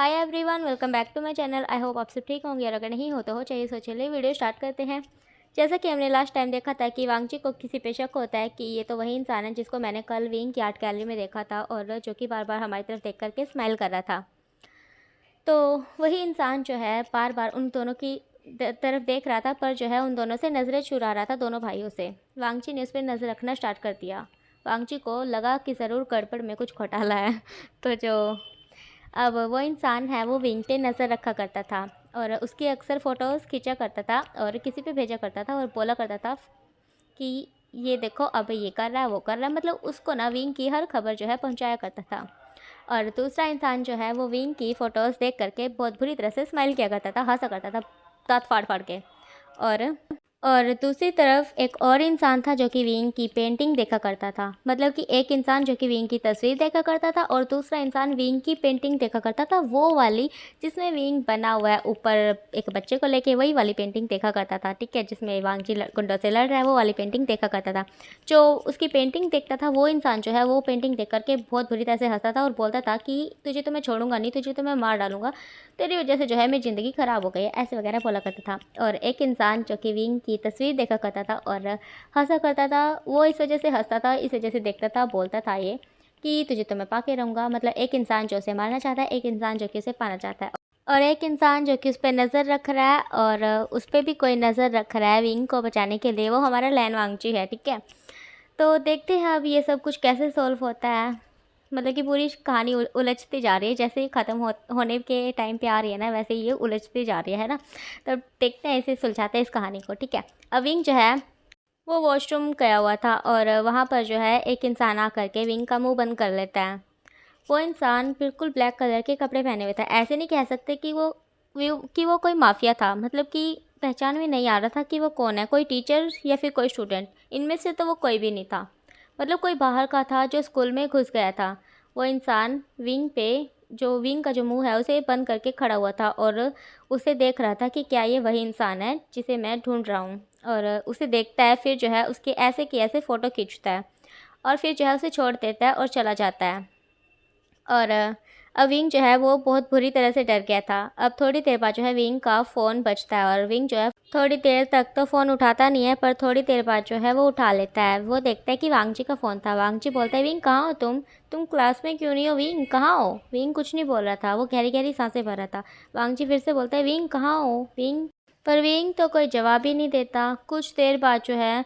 Hi everyone, welcome back to my channel. I hope आप सब ठीक होंगे और अगर नहीं हो तो चाहिए सो चलिए वीडियो स्टार्ट करते हैं। जैसा कि हमने लास्ट टाइम देखा था कि वांगची को किसी पे शक होता है कि ये तो वही इंसान है जिसको मैंने कल विंग की आर्ट गैलरी में देखा था और जो कि बार बार हमारी तरफ देख करके स्माइल कर रहा था। तो वही इंसान जो है बार बार उन दोनों की तरफ देख रहा था, पर जो है उन दोनों से नज़रें चुरा रहा था, दोनों भाइयों से। वांगची ने उस पर नज़र रखना स्टार्ट कर दिया। वांगची को लगा कि ज़रूर गड़बड़ में कुछ घोटाला है। तो जो अब वो इंसान है वो विंग पे नज़र रखा करता था और उसकी अक्सर फ़ोटोज़ खींचा करता था और किसी पे भेजा करता था और बोला करता था कि ये देखो अब ये कर रहा है वो कर रहा है, मतलब उसको ना विंग की हर खबर जो है पहुंचाया करता था। और दूसरा इंसान जो है वो विंग की फ़ोटोज़ देख करके बहुत बुरी तरह से स्माइल किया करता था, हंसा करता था दांत फाड़ फाड़ के। और और दूसरी तरफ एक और इंसान था जो कि विंग की पेंटिंग देखा करता था। मतलब कि एक इंसान जो कि विंग की तस्वीर देखा करता था और दूसरा इंसान विंग की पेंटिंग देखा करता था, वो वाली जिसमें विंग बना हुआ है ऊपर एक बच्चे को लेके, वही वाली पेंटिंग देखा करता था। ठीक है, जिसमें वांगची गुंडों से लड़ रहा है, वो वाली पेंटिंग देखा करता था। जो उसकी पेंटिंग देखता था वो इंसान जो है वो पेंटिंग देख करके बहुत बुरी तरह से हंसता था और बोलता था कि तुझे तो मैं छोड़ूंगा नहीं, तुझे तो मैं मार डालूंगा, तेरी वजह से जो है मेरी ज़िंदगी ख़राब हो गई है, ऐसे वगैरह बोला करता था। और एक इंसान जो कि विंग की तस्वीर देखा करता था और हंसा करता था, वो इस वजह से हंसता था, इस वजह से देखता था, बोलता था ये कि तुझे तो मैं पाके रहूँगा। मतलब एक इंसान जो उसे मारना चाहता है, एक इंसान जो कि उसे पाना चाहता है, और एक इंसान जो कि उस पर नज़र रख रहा है और उस पर भी कोई नज़र रख रहा है विंग को बचाने के लिए, वो हमारा लैन वांगची है। ठीक है, तो देखते हैं अब ये सब कुछ कैसे सॉल्व होता है। मतलब कि पूरी कहानी उलझती जा रही है, जैसे ही ख़त्म होने के टाइम पे आ रही है ना, वैसे ये उलझती जा रही है ना। तो देखते हैं, इसे सुलझाते हैं इस कहानी को। ठीक है, अब विंग जो है वो वॉशरूम गया हुआ था और वहाँ पर जो है एक इंसान आ करके विंग का मुंह बंद कर लेता है। वो इंसान बिल्कुल ब्लैक कलर के कपड़े पहने हुए था। ऐसे नहीं कह सकते कि वो कोई माफिया था, मतलब कि पहचान में नहीं आ रहा था कि वो कौन है, कोई टीचर या फिर कोई स्टूडेंट। इनमें से तो वो कोई भी नहीं था, मतलब कोई बाहर का था जो स्कूल में घुस गया था। वो इंसान विंग पे, जो विंग का जो मुंह है उसे बंद करके खड़ा हुआ था और उसे देख रहा था कि क्या ये वही इंसान है जिसे मैं ढूंढ रहा हूँ। और उसे देखता है, फिर जो है उसके ऐसे की ऐसे फ़ोटो खींचता है और फिर जो है उसे छोड़ देता है और चला जाता है। और अब विंग जो है वो बहुत बुरी तरह से डर गया था। अब थोड़ी देर बाद जो है विंग का फ़ोन बजता है और विंग जो है थोड़ी देर तक तो फ़ोन उठाता नहीं है, पर थोड़ी देर बाद जो है वो उठा लेता है। वो देखता है कि वांगची का फ़ोन था। वांगची बोलता है, विंग कहाँ हो तुम क्लास में क्यों नहीं हो? विंग कहाँ हो? विंग कुछ नहीं बोल रहा था, वो गहरी गहरी सांसें भर रहा था। वांगची फिर से बोलता है, विंग कहाँ हो विंग? पर विंग तो कोई जवाब ही नहीं देता। कुछ देर बाद जो है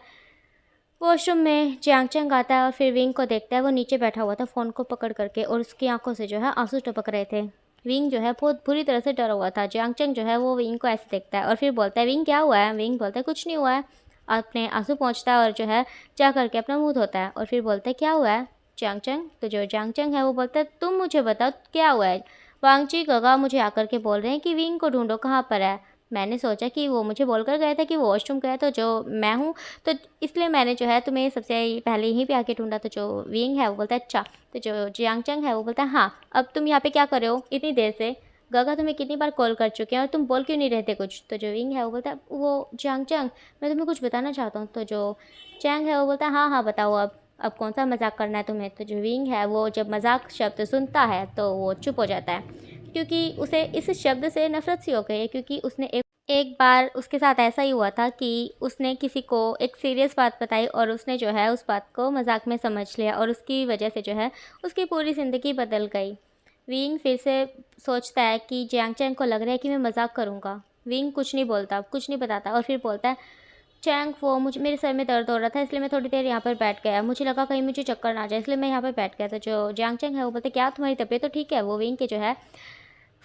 वॉशरूम में जियांगचंग आता है और फिर विंग को देखता है। वो नीचे बैठा हुआ था फ़ोन को पकड़ करके और उसकी आंखों से जो है आंसू टपक रहे थे। विंग जो है बहुत बुरी तरह से डरा हुआ था। जियांगचंग जो है वो विंग को ऐसे देखता है और फिर बोलता है, विंग क्या हुआ है? विंग बोलता है, कुछ नहीं हुआ है। अपने आंसू पोंछता है और जो है जा करके अपना मुंह धोता है और फिर बोलता है, क्या हुआ है जियांगचंग? तो जो जियांगचंग है वो बोलता है, तुम मुझे बताओ क्या हुआ है। वांगची गगा मुझे आकर के बोल रहे हैं कि विंग को ढूंढो, कहाँ पर है। मैंने सोचा कि वो मुझे बोलकर गए थे कि वो वॉशरूम गया, तो जो मैं हूँ, तो इसलिए मैंने जो है तुम्हें सबसे पहले यहीं पे आके ढूंढा। तो जो विंग है वो बोलता है, अच्छा। तो जो जियांगचंग है वो बोलता है, हाँ अब तुम यहाँ पे क्या कर रहे हो इतनी देर से? गगा तुम्हें कितनी बार कॉल कर चुके हैं और तुम बोल क्यों नहीं रहते कुछ? तो जो विंग है वो बोलता है, वो जियांगचंग मैं तुम्हें कुछ बताना चाहता हूँ। तो जो चैंग है वो बोलता है, हाँ हाँ बताओ अब कौन सा मजाक करना है तुम्हें? तो जो विंग है वो जब मजाक शब्द सुनता है तो वो चुप हो जाता है, क्योंकि उसे इस शब्द से नफरत सी हो गई है। क्योंकि उसने एक बार उसके साथ ऐसा ही हुआ था कि उसने किसी को एक सीरियस बात बताई और उसने जो है उस बात को मजाक में समझ लिया और उसकी वजह से जो है उसकी पूरी ज़िंदगी बदल गई। विंग फिर से सोचता है कि जियांगचैंग को लग रहा है कि मैं मजाक करूँगा। विंग कुछ नहीं बोलता, कुछ नहीं बताता और फिर बोलता है, चैंग वो मुझे, मेरे सर में दर्द हो रहा था इसलिए मैं थोड़ी देर यहाँ पर बैठ गया, मुझे लगा कहीं मुझे चक्कर ना आ जाए इसलिए मैं यहाँ पर बैठ गया। तो जो जियांगचैंग है वो बोलते, क्या तुम्हारी तबीयत तो ठीक है? वो विंग के जो है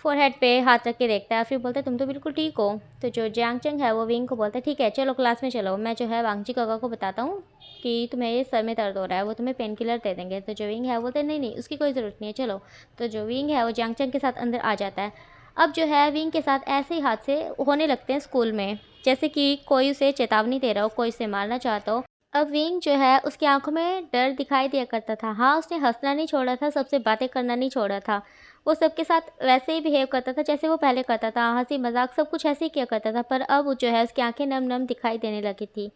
फोरहेड पे हाथ रख के देखता है, फिर बोलता है, तुम तो बिल्कुल ठीक हो। तो जो जियांगचंग है वो विंग को बोलता है, ठीक है चलो क्लास में चलो, मैं जो है वांगची काका को बताता हूँ कि तुम्हें ये सर में दर्द हो रहा है, वो तुम्हें पेन किलर दे देंगे। तो जो विंग है वो बोलता है, नहीं नहीं उसकी कोई ज़रूरत नहीं है चलो। तो जो विंग है वो जियांगचंग के साथ अंदर आ जाता है। अब जो है विंग के साथ ऐसे ही हादसे होने लगते हैं स्कूल में, जैसे कि कोई उसे चेतावनी दे रहा हो, कोई उसे मारना चाहता हो। अब विंग जो है उसकी आंखों में डर दिखाई दिया करता था। हाँ, उसने हंसना नहीं छोड़ा था, सबसे बातें करना नहीं छोड़ा था। वो सबके साथ वैसे ही बिहेव करता था जैसे वो पहले करता था, हंसी मजाक सब कुछ ऐसे ही किया करता था। पर अब जो है उसकी आंखें नम नम दिखाई देने लगी थी।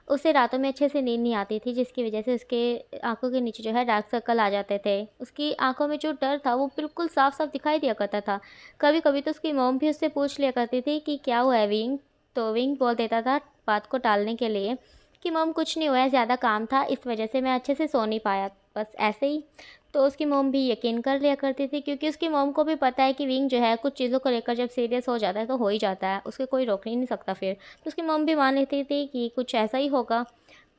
उसे रातों में अच्छे से नींद नहीं आती थी, जिसकी वजह से उसके आँखों के नीचे जो है डार्क सर्कल आ जाते थे। उसकी आँखों में जो डर था वो बिल्कुल साफ-साफ दिखाई दिया करता था। कभी-कभी तो उसकी मॉम भी उससे पूछ लिया करती थी कि क्या हुआ है विंग? तो विंग बोल देता था बात को टालने के लिए कि मॉम कुछ नहीं हुआ है, ज़्यादा काम था इस वजह से मैं अच्छे से सो नहीं पाया, बस ऐसे ही। तो उसकी मॉम भी यकीन कर लिया करती थी, क्योंकि उसकी मॉम को भी पता है कि विंग जो है कुछ चीज़ों को लेकर जब सीरियस हो जाता है तो हो ही जाता है, उसके कोई रोक ही नहीं सकता फिर। तो उसकी मॉम भी मान लेती थी कि कुछ ऐसा ही होगा,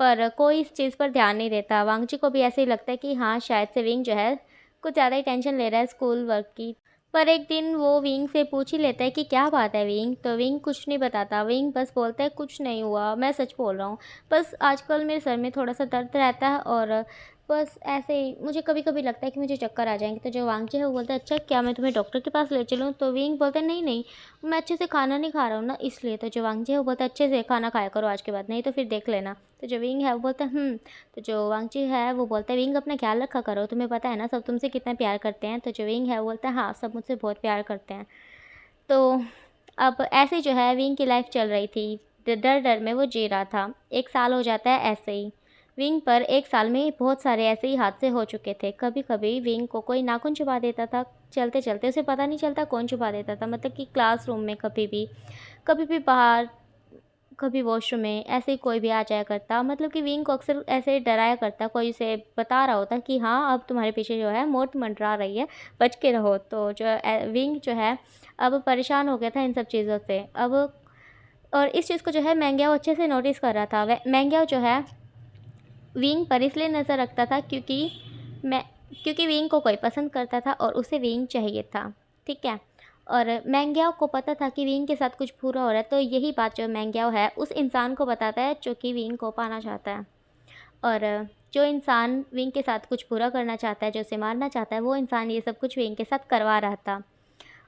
पर कोई इस चीज़ पर ध्यान नहीं देता। वांगची को भी ऐसे ही लगता है कि हाँ, शायद से विंग जो है कुछ ज़्यादा ही टेंशन ले रहा है स्कूल वर्क की। पर एक दिन वो विंग से पूछ ही लेता है कि क्या बात है विंग? तो विंग कुछ नहीं बताता, विंग बस बोलता है कुछ नहीं हुआ, मैं सच बोल रहा हूँ। बस आजकल मेरे सर में थोड़ा-सा दर्द रहता है और बस ऐसे ही मुझे कभी-कभी लगता है कि मुझे चक्कर आ जाएँगे। तो जो वांगची है वो बोलता है अच्छा क्या मैं तुम्हें डॉक्टर के पास ले चलूँ? तो विंग बोलता है नहीं-नहीं, मैं अच्छे से खाना नहीं खा रहा हूँ ना इसलिए। तो जो वांगची है वो बोलता है अच्छे से खाना खाया करो आज के बाद, नहीं तो फिर देख लेना। तो जो विंग है वो बोलता है तो जो वांगची है वो बोलता है विंग अपना ख्याल रखा करो, तुम्हें पता है ना सब तुमसे कितना प्यार करते हैं। तो जो विंग है वो बोलता है हाँ, सब मुझसे बहुत प्यार करते हैं। तो अब ऐसे जो है विंग की लाइफ चल रही थी, डर-डर में वो जी रहा था। 1 साल हो जाता है ऐसे ही। विंग पर 1 साल में बहुत सारे ऐसे ही हादसे हो चुके थे। कभी-कभी विंग को कोई नाखून चुभा देता था, चलते-चलते उसे पता नहीं चलता कौन चुभा देता था। मतलब कि क्लासरूम में कभी भी बाहर, कभी वॉशरूम में, ऐसे ही कोई भी आ जाया करता। मतलब कि विंग को अक्सर ऐसे डराया करता, कोई उसे बता रहा होता कि हाँ, अब तुम्हारे पीछे जो है मौत मंडरा रही है, बच के रहो। तो जो विंग जो है अब परेशान हो गया था इन सब चीज़ों से। अब और इस चीज़ को जो है मैंग्याओ अच्छे से नोटिस कर रहा था। वह मैंग्याओ जो है विंग पर इसलिए नज़र रखता था मैं क्योंकि विंग को कोई पसंद करता था और उसे विंग चाहिए था, ठीक है? और मैंग्याओ को पता था कि विंग के साथ कुछ बुरा हो रहा है, तो यही बात जो मैंग्याओ है उस इंसान को बताता है जो कि विंग को पाना चाहता है। और जो इंसान विंग के साथ कुछ बुरा करना चाहता है, जो उसे मारना चाहता है, वो इंसान ये सब कुछ विंग के साथ करवा रहा था।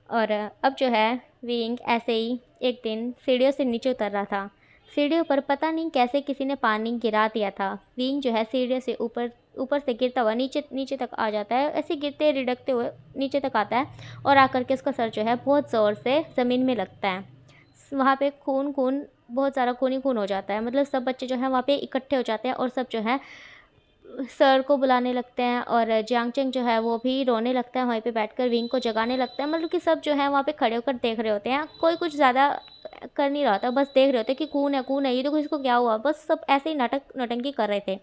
और अब जो है विंग ऐसे ही एक दिन सीढ़ियों से नीचे उतर रहा था। सीढ़ियों पर पता नहीं कैसे किसी ने पानी गिरा दिया था। विंग जो है सीढ़ियों से ऊपर ऊपर से गिरता हुआ नीचे नीचे तक आ जाता है। ऐसे गिरते रिड़कते हुए नीचे तक आता है और आकर के उसका सर जो है बहुत ज़ोर से ज़मीन में लगता है। वहाँ पे खून खून बहुत सारा खून ही खून हो जाता है। मतलब सब बच्चे जो हैं वहाँ पे इकट्ठे हो जाते हैं और सब जो है सर को बुलाने लगते हैं और जियांगचैंग जो है वो भी रोने लगता है, वहीं पे बैठकर विंग को जगाने लगता है। मतलब कि सब जो है वहाँ पे खड़े होकर देख रहे होते हैं, कोई कुछ ज़्यादा कर नहीं रहा होता, बस देख रहे होते हैं कि कौन है, ये देखो इसको क्या हुआ, बस सब ऐसे ही नाटक नौटंकी कर रहे थे।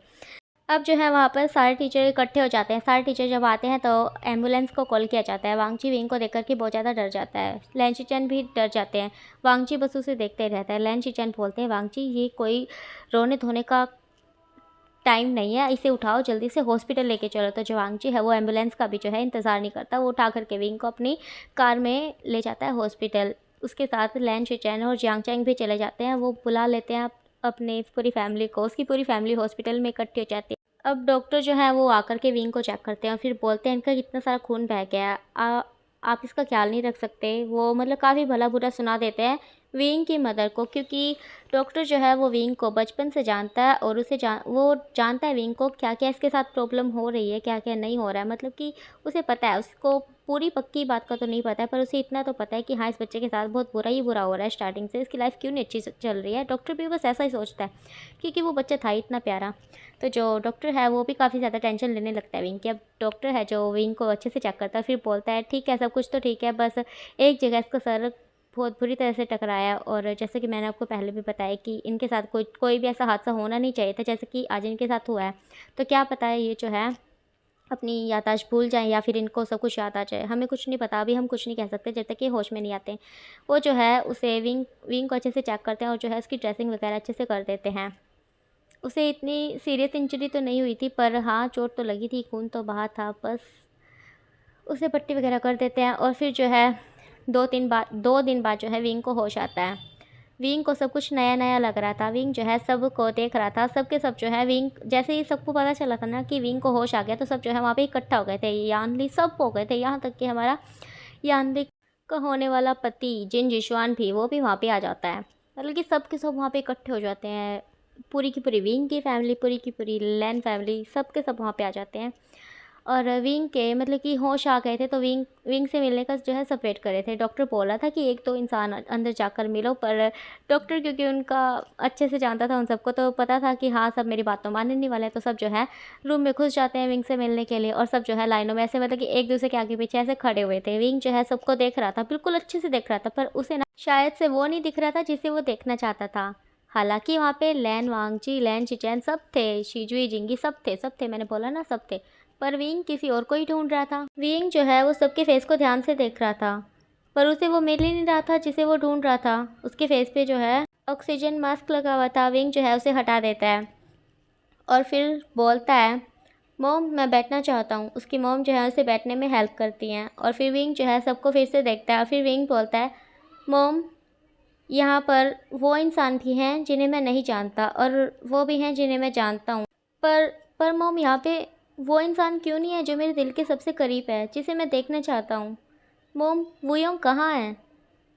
अब जो है वहाँ पर सारे टीचर इकट्ठे हो जाते हैं। सारे टीचर जब आते हैं तो एम्बुलेंस को कॉल किया जाता है। वांगची विंग को देखकर के बहुत ज़्यादा डर जाता है। लैन शिचन भी डर जाते हैं। वांगची बस उसे देखते ही रहता है। लैन शिचन बोलते हैं वांगची ये कोई रोने धोने का टाइम नहीं है, इसे उठाओ जल्दी से हॉस्पिटल लेके चलो। तो जो वांगची है वो एम्बुलेंस का भी जो है इंतज़ार नहीं करता, वो उठा करके विंग को अपनी कार में ले जाता है हॉस्पिटल। उसके साथ लैन शिचैन और जियांगचैंग भी चले जाते हैं, वो बुला लेते हैं अपने पूरी फैमिली को। उसकी पूरी फैमिली हॉस्पिटल में इकट्ठी हो जाती है। अब डॉक्टर जो है वो आकर के विंग को चेक करते हैं और फिर बोलते हैं इनका कितना सारा खून बह गया है, आप इसका ख्याल नहीं रख सकते। वो मतलब काफ़ी भला बुरा सुना देते हैं विंग की मदर को, क्योंकि डॉक्टर जो है वो विंग को बचपन से जानता है और वो जानता है विंग को क्या क्या इसके साथ प्रॉब्लम हो रही है, क्या क्या नहीं हो रहा है। मतलब कि उसे पता है, उसको पूरी पक्की बात का तो नहीं पता है, पर उसे इतना तो पता है कि हाँ इस बच्चे के साथ बहुत बुरा ही बुरा हो रहा है स्टार्टिंग से, इसकी लाइफ क्यों नहीं अच्छी चल रही है। डॉक्टर भी बस ऐसा ही सोचता है क्योंकि वो बच्चा था ही इतना प्यारा। तो जो डॉक्टर है वो भी काफ़ी ज़्यादा टेंशन लेने लगता है विंग की। अब डॉक्टर है जो विंग को अच्छे से चेक करता है, फिर बोलता है ठीक है सब कुछ तो ठीक है, बस एक जगह इसका सर बहुत बुरी तरह से टकराया। और जैसे कि मैंने आपको पहले भी बताया कि इनके साथ कोई कोई भी ऐसा हादसा होना नहीं चाहिए था जैसे कि आज इनके साथ हुआ है। तो क्या पता है ये जो है अपनी याददाश्त भूल जाएँ या फिर इनको सब कुछ याद आ जाए, हमें कुछ नहीं पता, अभी हम कुछ नहीं कह सकते जब तक ये होश में नहीं आते। वो जो है उसे विंग विंग को अच्छे से चेक करते हैं और जो है उसकी ड्रेसिंग वगैरह अच्छे से कर देते हैं। उसे इतनी सीरियस इंजरी तो नहीं हुई थी, पर हाँ चोट तो लगी थी, खून तो बहा था, बस उसे पट्टी वगैरह कर देते हैं। और फिर जो है 2 दिन बाद जो है विंग को होश आता है। विंग को सब कुछ नया-नया लग रहा था। विंग जो है सबको देख रहा था। सब के सब जो है विंग जैसे ही सबको पता चला था ना कि विंग को होश आ गया, तो सब जो है वहाँ पे इकट्ठा हो गए थे। यानली सब हो गए थे, यहाँ तक कि हमारा यानली का होने वाला पति जिन जिशुआन भी, वो भी वहाँ पे आ जाता है। मतलब कि सब के सब वहाँ पे इकट्ठे हो जाते हैं। पूरी की पूरी विंग की फैमिली, पूरी की पूरी लैन फैमिली, सब के सब वहाँ पे आ जाते हैं। और विंग के मतलब कि होश आ गए थे, तो विंग विंग से मिलने का जो है सब वेट कर रहे थे। डॉक्टर बोला था कि एक तो इंसान अंदर जाकर मिलो, पर डॉक्टर क्योंकि उनका अच्छे से जानता था उन सबको, तो पता था कि हाँ सब मेरी बात तो मानने नहीं वाले हैं, तो सब जो है रूम में घुस जाते हैं विंग से मिलने के लिए। और सब जो है लाइनों में ऐसे मतलब कि एक दूसरे के आगे पीछे ऐसे खड़े हुए थे। विंग जो है सबको देख रहा था, बिल्कुल अच्छे से देख रहा था, पर उसे ना शायद से वो नहीं दिख रहा था जिसे वो देखना चाहता था। हालांकि वहाँ पे लैन वांगची, लैन चिचैन सब थे, शिजुई जिंगी सब थे, मैंने बोला ना सब थे। पर विंग किसी और को ही ढूंढ रहा था। विंग जो है वो सबके फेस को ध्यान से देख रहा था, पर उसे वो मिल ही नहीं रहा था जिसे वो ढूंढ रहा था। उसके फेस पे जो है ऑक्सीजन मास्क लगा हुआ था। विंग जो है उसे हटा देता है और फिर बोलता है, मॉम मैं बैठना चाहता हूँ। उसकी मॉम जो है उसे बैठने में हेल्प करती हैं। और फिर विंग जो है सबको फिर से देखता है और फिर विंग बोलता है, मॉम यहाँ पर वो इंसान भी हैं जिन्हें मैं नहीं जानता और वो भी हैं जिन्हें मैं जानता हूँ, पर पर मॉम यहाँ पे वो इंसान क्यों नहीं है जो मेरे दिल के सबसे करीब है, जिसे मैं देखना चाहता हूँ। मॉम वुयोंग कहाँ है?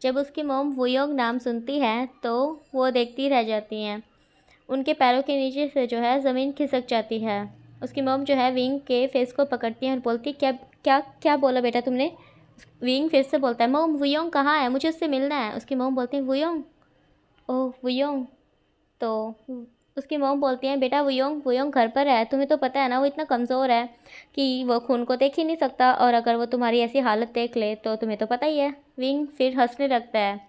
जब उसकी मॉम वुयोंग नाम सुनती है तो वो देखती रह जाती हैं। उनके पैरों के नीचे से जो है ज़मीन खिसक जाती है। उसकी मॉम जो है विंग के फेस को पकड़ती है और बोलती है, क्या क्या क्या बोला बेटा तुमने? विंग फिर से बोलता है, मॉम वुयोंग कहाँ है, मुझे उससे मिलना है। उसकी मॉम बोलती है, वुयोंग? ओह वुयोंग। तो उसकी मॉम बोलती हैं, बेटा वुयोंग वुयोंग घर पर है, तुम्हें तो पता है ना वो इतना कमज़ोर है कि वो खून को देख ही नहीं सकता, और अगर वो तुम्हारी ऐसी हालत देख ले तो तुम्हें तो पता ही है। विंग फिर हंसने लगता है।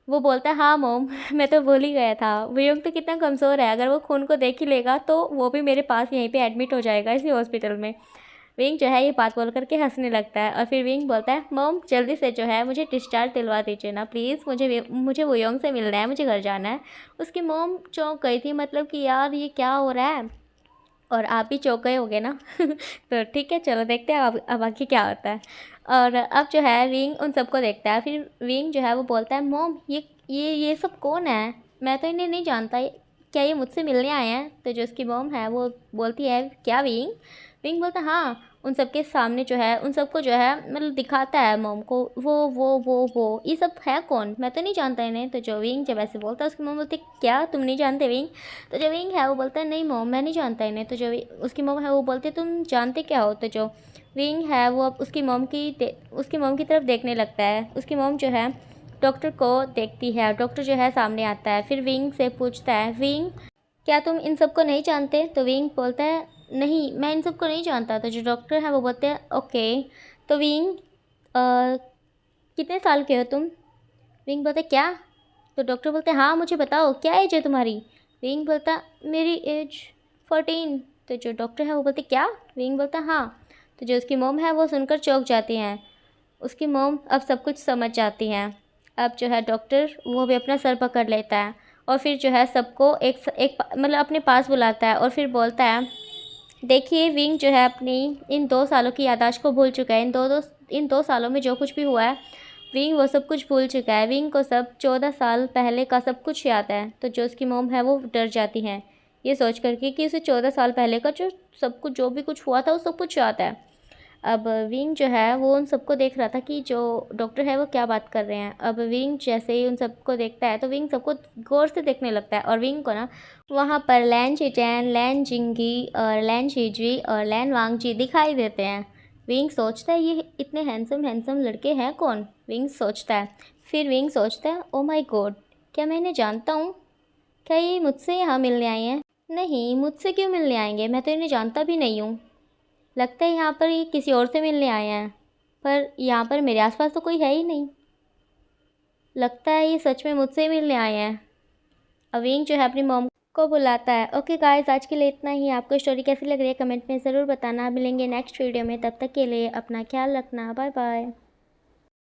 वो बोलता है, हाँ मोम मैं तो भूल ही गया था, वुयोंग तो कितना कमज़ोर है, अगर वो खून को देख ही लेगा तो वो भी मेरे पास यहीं पे एडमिट हो जाएगा इसी हॉस्पिटल में। विंग जो है ये बात बोल करके हंसने लगता है और फिर विंग बोलता है, मॉम जल्दी से जो है मुझे डिस्चार्ज दिलवा दीजिए ना प्लीज़, मुझे वुयोंग से मिलना है, मुझे घर जाना है। उसकी मॉम चौंक गई थी, मतलब कि यार ये क्या हो रहा है, और आप भी चौंक गए होगे ना तो ठीक है चलो देखते हैं अब आगे क्या होता है। और अब जो है विंग उन सबको देखता है। फिर विंग जो है वो बोलता है, मॉम ये सब कौन है, मैं तो इन्हें नहीं जानता, क्या ये मुझसे मिलने आए हैं? तो जो उसकी मॉम है वो बोलती है, क्या विंग? विंग बोलता है, हाँ। उन सबके सामने जो है उन सबको जो है मतलब दिखाता है मॉम को, वो ये सब है कौन, मैं तो नहीं जानता इन्हें। तो जो विंग जब ऐसे बोलता है उसकी मॉम बोलती है, क्या तुम नहीं जानते विंग? तो जो विंग है वो बोलता है, नहीं मॉम मैं नहीं जानता इन्हें। तो जो उसकी मॉम है वो बोलती है, तुम जानते क्या हो? तो जो विंग है वो अब उसकी मॉम की तरफ देखने लगता है। उसकी मॉम जो है डॉक्टर को देखती है, डॉक्टर जो है सामने आता है। फिर विंग से पूछता है, विंग क्या तुम इन सबको नहीं जानते? तो विंग बोलता है, नहीं मैं इन सबको नहीं जानता। तो जो डॉक्टर है वो बोलते हैं, ओके। तो विंग कितने साल के हो तुम? विंग बोलते, क्या? तो डॉक्टर बोलते हैं, हाँ मुझे बताओ क्या एज है तुम्हारी? विंग बोलता, मेरी एज 14। तो जो डॉक्टर है वो बोलते, क्या? विंग बोलता, हाँ। तो जो उसकी मोम है वो सुनकर चौंक जाती हैं। उसकी मोम अब सब कुछ समझ जाती हैं। अब जो है डॉक्टर वो भी अपना सर पकड़ लेता है और फिर जो है सबको एक मतलब अपने पास बुलाता है और फिर बोलता है, देखिए विंग जो है अपनी इन 2 सालों की याददाश्त को भूल चुका है। इन दो सालों में जो कुछ भी हुआ है विंग वो सब कुछ भूल चुका है। विंग को सब 14 साल पहले का सब कुछ याद है। तो जो उसकी मोम है वो डर जाती हैं ये सोच करके कि उसे 14 साल पहले का जो भी कुछ हुआ था वो सब कुछ याद है। अब विंग जो है वो उन सबको देख रहा था कि जो डॉक्टर है वो क्या बात कर रहे हैं। अब विंग जैसे ही उन सबको देखता है तो विंग सबको गौर से देखने लगता है और विंग को ना वहाँ पर लैन चिचैन, लैन जिंगी और लैन शिजी और लैन वांगजी दिखाई देते हैं। विंग सोचता है, ये इतने हैंडसम हैंडसम लड़के हैं कौन? विंग सोचता है। फिर विंग सोचता है, ओ माय गॉड, क्या मैं इन्हें जानता हूँ? क्या ये मुझसे यहाँ मिलने आए हैं? नहीं, मुझसे क्यों मिलने आएंगे, मैं तो इन्हें जानता भी नहीं हूँ। लगता है यहाँ पर ये किसी और से मिलने आए हैं, पर यहाँ पर मेरे आसपास तो कोई है ही नहीं। लगता है ये सच में मुझसे ही मिलने आए हैं। अविंग जो है अपनी मॉम को बुलाता है। ओके गाइस, आज के लिए इतना ही। आपको स्टोरी कैसी लग रही है कमेंट में ज़रूर बताना। मिलेंगे नेक्स्ट वीडियो में, तब तक के लिए अपना ख्याल रखना। Bye bye.